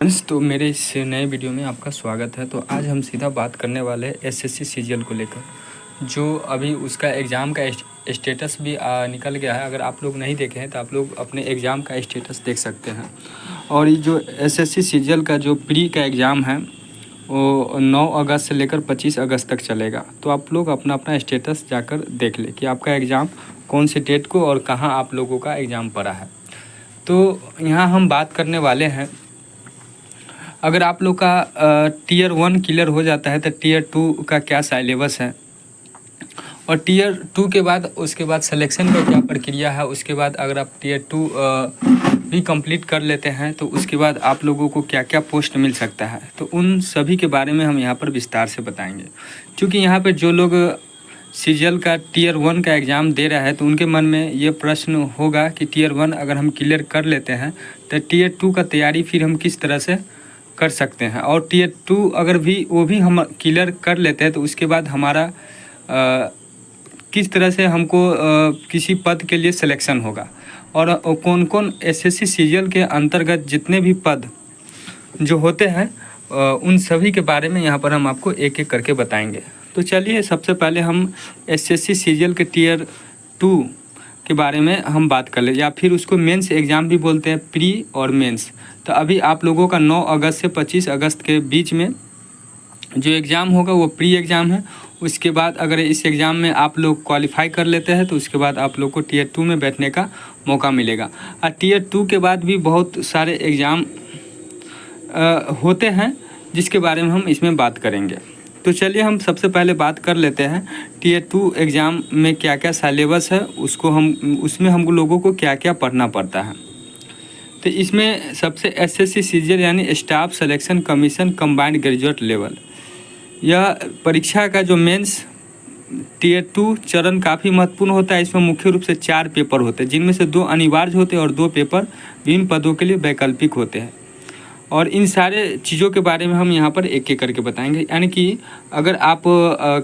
Friends, तो मेरे इस नए वीडियो में आपका स्वागत है। तो आज हम सीधा बात करने वाले हैं एसएससी सीजीएल को लेकर, जो अभी उसका एग्ज़ाम का स्टेटस भी निकल गया है। अगर आप लोग नहीं देखे हैं तो आप लोग अपने एग्ज़ाम का स्टेटस देख सकते हैं। और ये जो एसएससी सीजीएल का जो प्री का एग्ज़ाम है वो 9 अगस्त से लेकर 25 अगस्त तक चलेगा। तो आप लोग अपना अपना स्टेटस जाकर देख लें कि आपका एग्ज़ाम कौन से डेट को और कहाँ आप लोगों का एग्ज़ाम पड़ा है। तो यहाँ हम बात करने वाले हैं, अगर आप लोग का टीयर 1 क्लियर हो जाता है तो टीयर 2 का क्या सिलेबस है, और टीयर 2 के बाद उसके बाद सिलेक्शन का क्या प्रक्रिया है। उसके बाद अगर आप टीयर 2 भी कंप्लीट कर लेते हैं तो उसके बाद आप लोगों को क्या क्या पोस्ट मिल सकता है, तो उन सभी के बारे में हम यहाँ पर विस्तार से बताएंगे। क्योंकि यहाँ पर जो लोग सीजीएल का टीयर 1 का एग्ज़ाम दे रहा है तो उनके मन में ये प्रश्न होगा कि टीयर 1 अगर हम क्लियर कर लेते हैं तो टीयर 2 का तैयारी फिर हम किस तरह से कर सकते हैं, और टीयर 2 अगर भी वो भी हम क्लियर कर लेते हैं तो उसके बाद हमारा किस तरह से हमको किसी पद के लिए सिलेक्शन होगा, और कौन कौन एसएससी सीजीएल के अंतर्गत जितने भी पद जो होते हैं उन सभी के बारे में यहाँ पर हम आपको एक एक करके बताएंगे। तो चलिए सबसे पहले हम एसएससी सीजीएल के टीयर 2 के बारे में हम बात कर ले, या फिर उसको मेंस एग्ज़ाम भी बोलते हैं, प्री और मेंस। तो अभी आप लोगों का 9 अगस्त से 25 अगस्त के बीच में जो एग्ज़ाम होगा वो प्री एग्ज़ाम है। उसके बाद अगर इस एग्ज़ाम में आप लोग क्वालिफाई कर लेते हैं तो उसके बाद आप लोग को टीयर 2 में बैठने का मौका मिलेगा। और टीयर 2 के बाद भी बहुत सारे एग्ज़ाम होते हैं जिसके बारे में हम इसमें बात करेंगे। तो चलिए हम सबसे पहले बात कर लेते हैं टीयर 2 एग्ज़ाम में क्या क्या सिलेबस है, उसमें हम लोगों को क्या क्या पढ़ना पड़ता है। तो इसमें सबसे एसएससी सीजीएल यानी staff selection commission combined graduate level, यह परीक्षा का जो मेंस टीयर 2 चरण काफ़ी महत्वपूर्ण होता है। इसमें मुख्य रूप से 4 पेपर होते हैं, जिनमें से 2 अनिवार्य होते हैं और 2 पेपर विभिन्न पदों के लिए वैकल्पिक होते हैं। और इन सारे चीज़ों के बारे में हम यहाँ पर एक एक करके बताएंगे। यानी कि अगर आप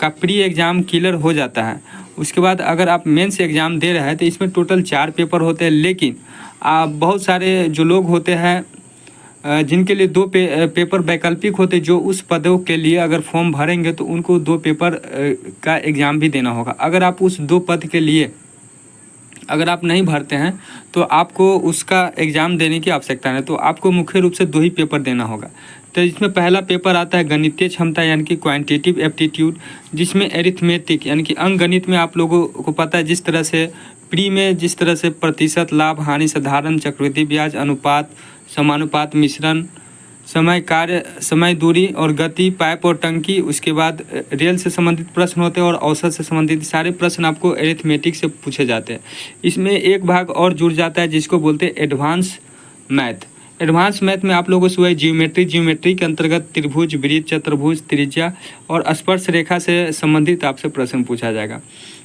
का प्री एग्ज़ाम क्लियर हो जाता है, उसके बाद अगर आप मेंस एग्ज़ाम दे रहे हैं तो इसमें टोटल 4 पेपर होते हैं। लेकिन बहुत सारे जो लोग होते हैं जिनके लिए 2 पेपर वैकल्पिक होते, जो उस पदों के लिए अगर फॉर्म भरेंगे तो उनको 2 पेपर का एग्ज़ाम भी देना होगा। अगर आप उस 2 पद के लिए अगर आप नहीं भरते हैं तो आपको उसका एग्ज़ाम देने की आवश्यकता नहीं, तो आपको मुख्य रूप से 2 ही पेपर देना होगा। तो इसमें पहला पेपर आता है गणितीय क्षमता यानी कि क्वांटिटेटिव एप्टीट्यूड, जिसमें एरिथमेटिक यानी कि अंकगणित में आप लोगों को पता है जिस तरह से प्री में जिस तरह से प्रतिशत, लाभ, हानि, साधारण, चक्रवृद्धि ब्याज, अनुपात, समानुपात, मिश्रण, समय, कार्य, समय, दूरी और गति, पाइप और टंकी, उसके बाद रेल से संबंधित प्रश्न होते हैं और औसत से संबंधित सारे प्रश्न आपको एरिथमेटिक से पूछे जाते हैं। इसमें एक भाग और जुड़ जाता है जिसको बोलते हैं एडवांस मैथ। एडवांस मैथ में आप लोगों से वही ज्योमेट्री के अंतर्गत त्रिभुज, वृत्त, चतुर्भुज, त्रिज्या और स्पर्श रेखा से संबंधित आपसे प्रश्न पूछा जाएगा।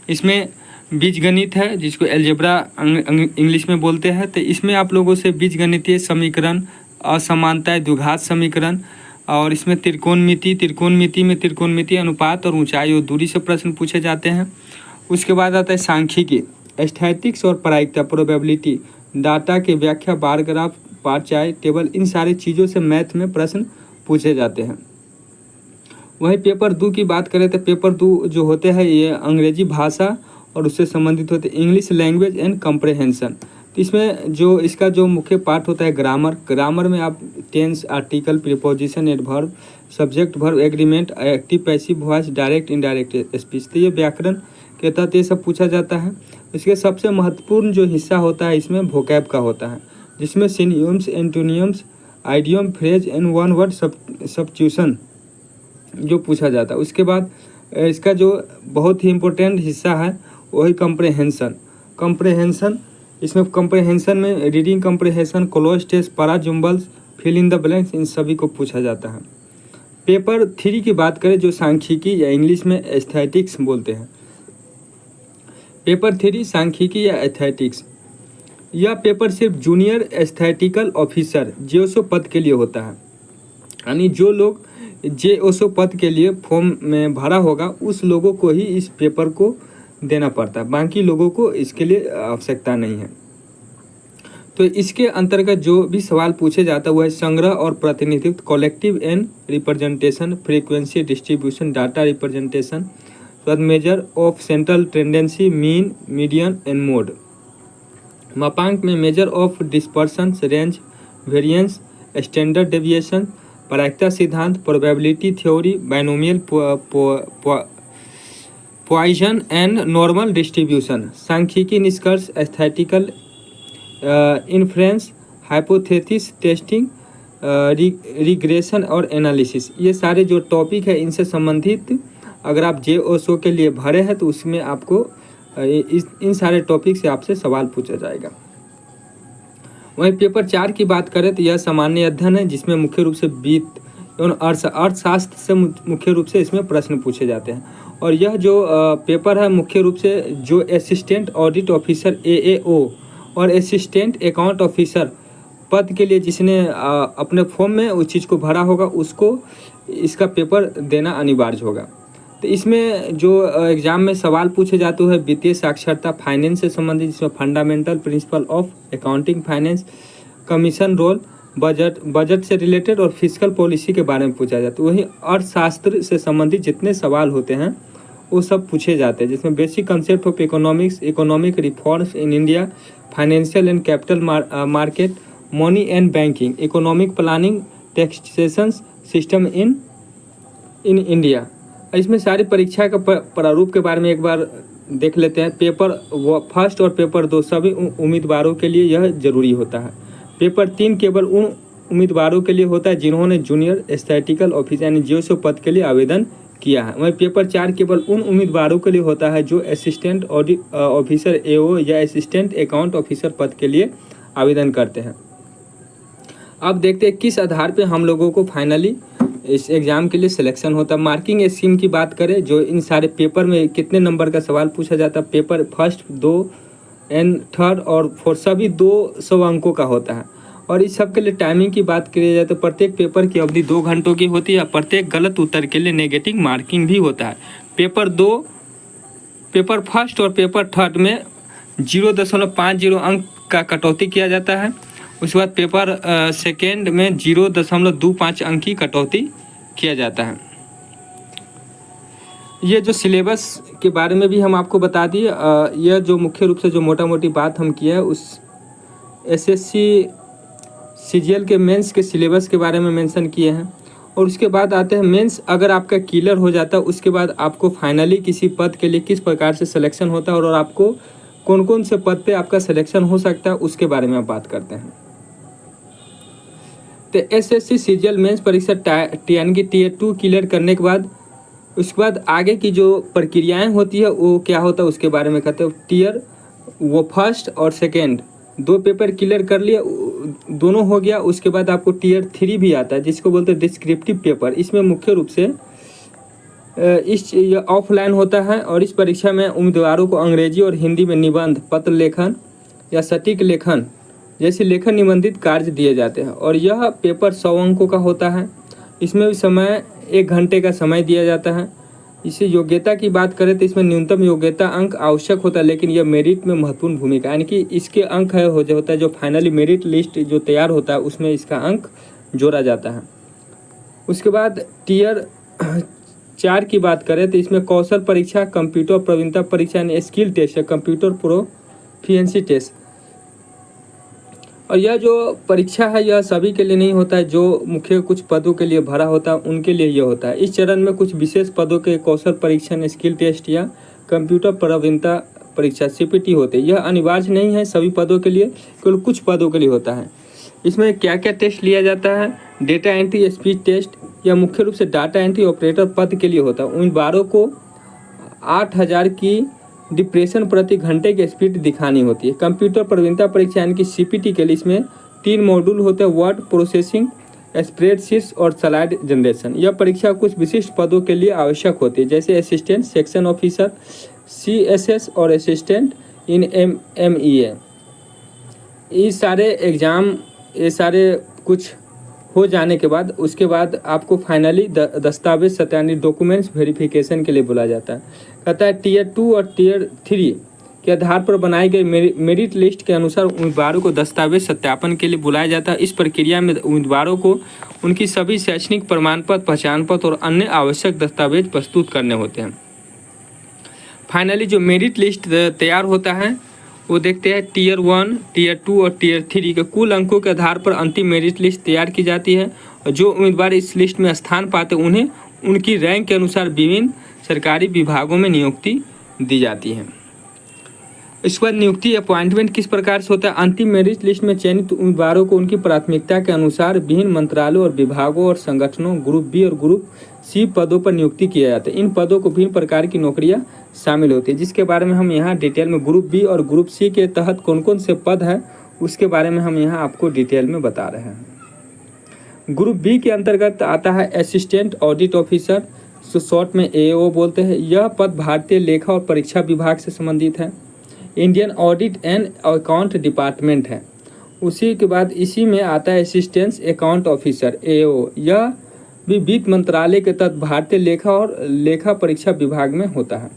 इसमें बीजगणित है जिसको एलजेब्रा इंग्लिश में बोलते हैं। तो इसमें आप लोगों से बीजगणितीय समीकरण, असमानताएं, द्विघात समीकरण, और इसमें त्रिकोणमिति में त्रिकोणमिति, अनुपात और ऊंचाई और दूरी से प्रश्न पूछे जाते हैं। उसके बाद आता है सांख्यिकी, स्टैटिस्टिक्स और प्रायिकता, प्रोबेबिलिटी, डाटा की व्याख्या, बार ग्राफ, पार चार्ट, टेबल, इन सारी चीज़ों से मैथ में प्रश्न पूछे जाते हैं। वहीं पेपर 2 की बात करें तो पेपर 2 जो होते हैं ये अंग्रेजी भाषा और उससे संबंधित होते हैं, इंग्लिश लैंग्वेज एंड कंप्रहेंशन। तो इसमें जो इसका जो मुख्य पार्ट होता है ग्रामर में आप tense, article, preposition, adverb, subject, verb, agreement, active, passive voice, direct, indirect speech, तो ये व्याकरण के तहत ये सब पूछा जाता है। इसके सबसे महत्वपूर्ण जो हिस्सा होता है इसमें वोकैब का होता है, जिसमें synonyms, antonyms, idiom, phrase and one word substitution जो पूछा जाता है। उसके बाद इसका जो बहुत ही इम्पोर्टेंट हिस्सा है वही कंप्रहेंशन। इसमें कंप्रहेंशन में reading comprehension, cloze test, para jumbles, fill in the blanks, इन सभी को पूछा जाता है। पेपर 3 की बात करें जो सांख्यिकी या इंग्लिश में एस्थेटिक्स बोलते हैं, पेपर 3 सांख्यिकी या एस्थेटिक्स, यह पेपर सिर्फ जूनियर एस्थेटिकल ऑफिसर जेओसो पद के लिए होता है। यानी जो लोग जेओसो पद के लिए फॉर्म में भरा होगा उस लोगों को ही इस पेपर को देना पड़ता है, बाकी लोगों को इसके लिए आवश्यकता नहीं है। तो इसके अंतर्गत जो भी सवाल पूछे जाता है वो है संग्रह और प्रतिनिधित्व, collective and representation, frequency distribution, data representation, measure of central tendency, mean, median and mode. मापांक में measure of dispersion, range, variance, standard deviation, प्रायिकता सिद्धांत, probability theory, binomial Poisson and normal distribution, सांख्यिकी निष्कर्ष, statistical inference, hypothesis testing, regression और analysis. ये सारे जो टॉपिक है इनसे संबंधित अगर आप JOSO के लिए भरे हैं तो उसमें आपको इन सारे टॉपिक से आपसे सवाल पूछा जाएगा। वहीं पेपर 4 की बात करें तो यह सामान्य अध्ययन है जिसमें मुख्य रूप से वित्त एवं अर्थशास्त्र से मुख्य रूप से इसमें प्रश्न पूछे जाते हैं। और यह जो पेपर है मुख्य रूप से जो असिस्टेंट ऑडिट ऑफिसर AAO और असिस्टेंट अकाउंट ऑफिसर पद के लिए जिसने अपने फॉर्म में उस चीज़ को भरा होगा उसको इसका पेपर देना अनिवार्य होगा। तो इसमें जो एग्ज़ाम में सवाल पूछे जाते हैं वित्तीय साक्षरता, फाइनेंस से संबंधित, जिसमें fundamental principle of accounting finance, commission role, budget से रिलेटेड और फिजिकल पॉलिसी के बारे में पूछा जाता है। वहीं अर्थशास्त्र से संबंधित जितने सवाल होते हैं वो सब पूछे जाते हैं, जिसमें basic concept of economics, economic reforms in India, financial and capital market, money and banking, economic planning, taxation system in India. इसमें सारी परीक्षा का प्रारूप के बारे में एक बार देख लेते हैं। पेपर 1 और पेपर 2 सभी उम्मीदवारों के लिए यह जरूरी होता है। पेपर 3 केवल उन उम्मीदवारों के लिए होता है जिन्होंने जूनियर एस्थेटिकल ऑफिसर यानी JOSO पद के लिए आवेदन किया है। वहीं पेपर 4 केवल उन उम्मीदवारों के लिए होता है जो असिस्टेंट ऑडिट ऑफिसर AO या असिस्टेंट अकाउंट ऑफिसर पद के लिए आवेदन करते हैं। अब देखते हैं किस आधार पे हम लोगों को फाइनली इस एग्ज़ाम के लिए सिलेक्शन होता है। मार्किंग स्कीम की बात करें, जो इन सारे पेपर में कितने नंबर का सवाल पूछा जाता है। पेपर 1, 2 एंड 3 और 4 सभी 200 अंकों का होता है। और इस सब के लिए टाइमिंग की बात करी जाए तो प्रत्येक पेपर की अवधि 2 घंटों की होती है। प्रत्येक गलत उत्तर के लिए नेगेटिव मार्किंग भी होता है। पेपर 1 और पेपर 3 में 0.50 अंक का कटौती किया जाता है। उसके बाद पेपर 2 में 0.25 अंक की कटौती किया जाता है। ये जो सिलेबस के बारे में भी हम आपको बता दिए। यह जो मुख्य रूप से जो मोटा मोटी बात हम किया है उस SSC CGL के मेंस के सिलेबस के बारे में मेंशन किए हैं। और उसके बाद आते हैं मेंस अगर आपका क्लियर हो जाता है उसके बाद आपको फाइनली किसी पद के लिए किस प्रकार से सिलेक्शन होता है और आपको कौन कौन से पद पे आपका सिलेक्शन हो सकता है उसके बारे में आप बात करते हैं। तो SSC CGL मेंस परीक्षा यानी कि Tier 2 क्लियर करने के बाद उसके बाद आगे की जो प्रक्रियाएं होती है वो क्या होता है उसके बारे में कहते हैं। टियर 1 और 2 2 पेपर क्लियर कर लिए, दोनों हो गया। उसके बाद आपको Tier 3 भी आता है जिसको बोलते हैं डिस्क्रिप्टिव पेपर। इसमें मुख्य रूप से यह ऑफलाइन होता है और इस परीक्षा में उम्मीदवारों को अंग्रेजी और हिंदी में निबंध, पत्र लेखन या सटीक लेखन जैसे लेखन निबंधित कार्य दिए जाते हैं। और यह पेपर 100 अंकों का होता है। इसमें भी समय 1 घंटे का समय दिया जाता है। इसे योग्यता की बात करें तो इसमें न्यूनतम योग्यता अंक आवश्यक होता है, लेकिन यह मेरिट में महत्वपूर्ण भूमिका, यानी कि इसके अंक होता है जो फाइनली मेरिट लिस्ट जो तैयार होता है उसमें इसका अंक जोड़ा जाता है। उसके बाद Tier 4 की बात करें तो इसमें कौशल परीक्षा, कंप्यूटर प्रवीणता परीक्षा यानी स्किल टेस्ट है, कंप्यूटर प्रोफिशिएंसी टेस्ट। और यह जो परीक्षा है यह सभी के लिए नहीं होता है, जो मुख्य कुछ पदों के लिए भरा होता है उनके लिए यह होता है। इस चरण में कुछ विशेष पदों के कौशल परीक्षण, स्किल टेस्ट या कंप्यूटर प्रवीणता परीक्षा CPT होते हैं। यह अनिवार्य नहीं है सभी पदों के लिए, केवल कुछ पदों के लिए होता है। इसमें क्या क्या टेस्ट लिया जाता है। डेटा एंट्री स्पीच टेस्ट, यह मुख्य रूप से डाटा एंट्री ऑपरेटर पद के लिए होता है। उम्मीदवारों को 8000 की डिप्रेशन प्रति घंटे की स्पीड दिखानी होती है। कंप्यूटर प्रवीणता परीक्षा यानी कि CPT के लिए इसमें 3 मॉड्यूल होते हैं, वर्ड प्रोसेसिंग, स्प्रेडशीट्स और स्लाइड जनरेशन। यह परीक्षा कुछ विशिष्ट पदों के लिए आवश्यक होती है जैसे असिस्टेंट सेक्शन ऑफिसर CSS और असिस्टेंट इन MEA। ये सारे एग्ज़ाम ये सारे कुछ हो जाने के बाद उसके बाद आपको फाइनली दस्तावेज सत्यानी डॉक्यूमेंट्स वेरिफिकेशन के लिए बुलाया जाता है। कहता है Tier 2 और Tier 3 के आधार पर बनाई गई मेरिट लिस्ट के अनुसार उम्मीदवारों को दस्तावेज सत्यापन के लिए बुलाया जाता है। इस प्रक्रिया में उम्मीदवारों को उनकी सभी शैक्षणिक प्रमाण पत्र, पहचान पत्र और अन्य आवश्यक दस्तावेज प्रस्तुत करने होते हैं। फाइनली जो मेरिट लिस्ट तैयार होता है वो देखते हैं टीयर 1, टीयर 2 और टीयर 3 के कुल अंकों के आधार पर अंतिम मेरिट लिस्ट तैयार की जाती है। और जो उम्मीदवार इस लिस्ट में स्थान पाते उन्हें उनकी रैंक के अनुसार विभिन्न सरकारी विभागों में नियुक्ति दी जाती है। इसके बाद नियुक्ति अपॉइंटमेंट किस प्रकार से होता है। अंतिम मेरिट लिस्ट में चयनित उम्मीदवारों को उनकी प्राथमिकता के अनुसार विभिन्न मंत्रालयों और विभागों और संगठनों ग्रुप बी और ग्रुप सी पदों पर नियुक्ति किया जाता है। इन पदों को विभिन्न प्रकार की नौकरियां शामिल होती है, जिसके बारे में हम यहाँ डिटेल में ग्रुप बी और ग्रुप सी के तहत कौन कौन से पद है उसके बारे में हम यहाँ आपको डिटेल में बता रहे हैं। ग्रुप बी के अंतर्गत आता है असिस्टेंट ऑडिट ऑफिसर, शॉर्ट में AO बोलते हैं। यह पद भारतीय लेखा और परीक्षा विभाग से संबंधित है। Indian audit and account department है। उसी के बाद इसी में आता है असिस्टेंट अकाउंट ऑफिसर AO। यह भी वित्त मंत्रालय के तहत भारतीय लेखा और लेखा परीक्षा विभाग में होता है।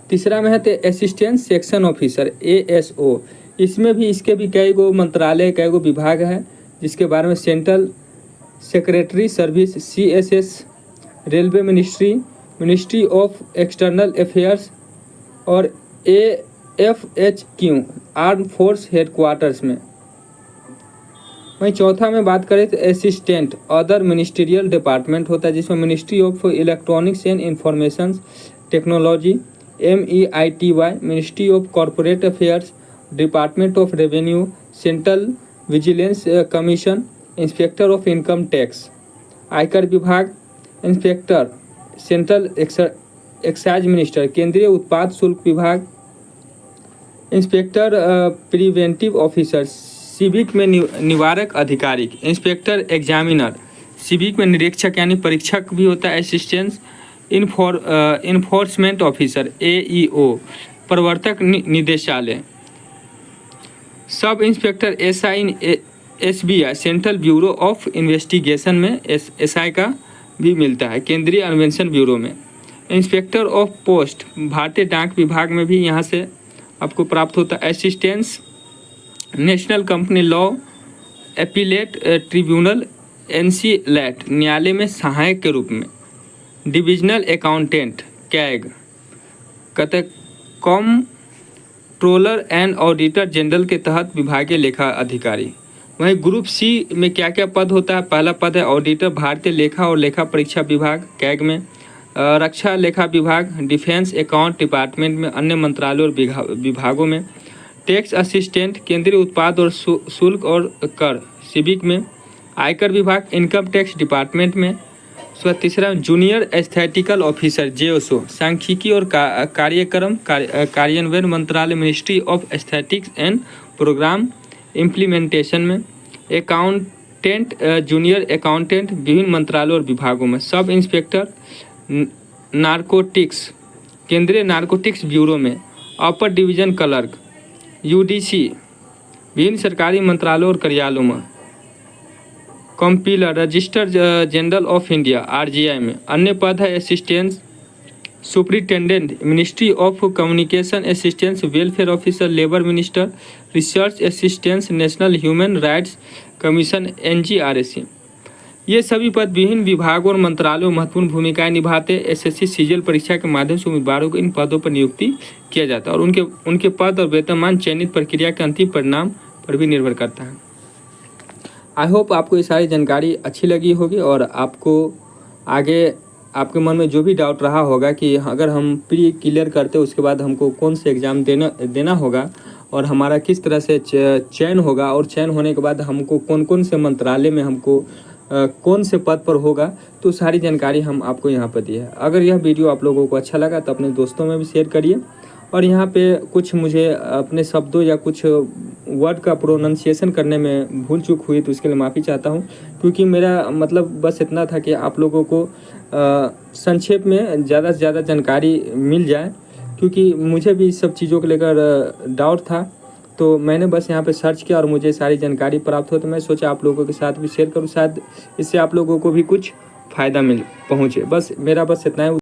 तीसरा में है असिस्टेंट सेक्शन ऑफिसर ASO। इसमें भी इसके भी कई गो मंत्रालय, कई गो विभाग है, जिसके बारे में central secretary service CSS, railway ministry, ministry of external affairs और AFHQ आर्म फोर्स हेडक्वार्टर्स में। वहीं चौथा में बात करें तो असिस्टेंट अदर मिनिस्ट्रियल डिपार्टमेंट होता है, जिसमें ministry of electronics and information technology MEITY, ministry of corporate affairs, department of revenue, central vigilance commission, inspector of income tax, आयकर विभाग, इंस्पेक्टर, सेंट्रल एक्साइज मिनिस्टर, केंद्रीय उत्पाद शुल्क विभाग, इंस्पेक्टर प्रिवेंटिव ऑफिसर, सिविक में निवारक अधिकारी, इंस्पेक्टर एग्जामिनर, सिविक में निरीक्षक यानी परीक्षक भी होता है, असिस्टेंट इन्फोर्समेंट ऑफिसर AEO, प्रवर्तक निदेशालय, sub inspector SI SBI central bureau of investigation में SI का भी मिलता है, केंद्रीय अन्वेषण ब्यूरो में, इंस्पेक्टर ऑफ पोस्ट भारतीय डाक विभाग में भी यहाँ से आपको प्राप्त होता है, assistance national company law appellate tribunal NCLAT न्यायालय में सहायक के रूप में, डिविजनल अकाउंटेंट कैग कहते कंट्रोलर एंड ऑडिटर जनरल के तहत विभागीय लेखा अधिकारी। वहीं ग्रुप सी में क्या क्या पद होता है। पहला पद है ऑडिटर भारतीय लेखा और लेखा परीक्षा विभाग कैग में, रक्षा लेखा विभाग डिफेंस अकाउंट डिपार्टमेंट में, अन्य मंत्रालयों और विभागों में, टैक्स असिस्टेंट केंद्रीय उत्पाद और शुल्क और कर सिविक में, आयकर विभाग इनकम टैक्स डिपार्टमेंट में। उसका तीसरा जूनियर एस्थेटिकल ऑफिसर JOSO सांख्यिकी और कार्यक्रम कार्यान्वयन मंत्रालय ministry of statistics and programme implementation में, अकाउंटेंट जूनियर अकाउंटेंट विभिन्न मंत्रालयों और विभागों में, सब इंस्पेक्टर नारकोटिक्स केंद्रीय नारकोटिक्स ब्यूरो में, अपर डिवीजन क्लर्क UDC विभिन्न सरकारी मंत्रालयों और कार्यालयों में, compiler register general of India RGI में। अन्य पद है assistant superintendent ministry of communication, assistant welfare officer labour minister, research assistant national human rights commission NGRAC। ये सभी पद विभिन्न विभागों और मंत्रालयों में महत्वपूर्ण भूमिकाएं निभाते। SSC CGL परीक्षा के माध्यम से उम्मीदवारों को इन पदों पर नियुक्ति किया जाता है और उनके पद और वेतनमान चयनित प्रक्रिया के अंतिम परिणाम पर भी निर्भर करता है। आई होप आपको ये सारी जानकारी अच्छी लगी होगी और आपको आगे आपके मन में जो भी डाउट रहा होगा कि अगर हम प्री क्लियर करते उसके बाद हमको कौन से एग्ज़ाम देना होगा और हमारा किस तरह से चयन होगा और चयन होने के बाद हमको कौन कौन से मंत्रालय में हमको कौन से पद पर होगा, तो सारी जानकारी हम आपको यहाँ पर दी है। अगर यह वीडियो आप लोगों को अच्छा लगा तो अपने दोस्तों में भी शेयर करिए और यहाँ पे कुछ मुझे अपने शब्दों या कुछ वर्ड का प्रोनाउंसिएशन करने में भूल चूक हुई तो उसके लिए माफ़ी चाहता हूँ, क्योंकि मेरा मतलब बस इतना था कि आप लोगों को संक्षेप में ज़्यादा से ज़्यादा जानकारी मिल जाए, क्योंकि मुझे भी इस सब चीज़ों को लेकर डाउट था। तो मैंने बस यहाँ पे सर्च किया और मुझे सारी जानकारी प्राप्त हो, तो मैं सोचा आप लोगों के साथ भी शेयर करूँ, शायद इससे आप लोगों को भी कुछ फ़ायदा पहुँचे। बस मेरा इतना है।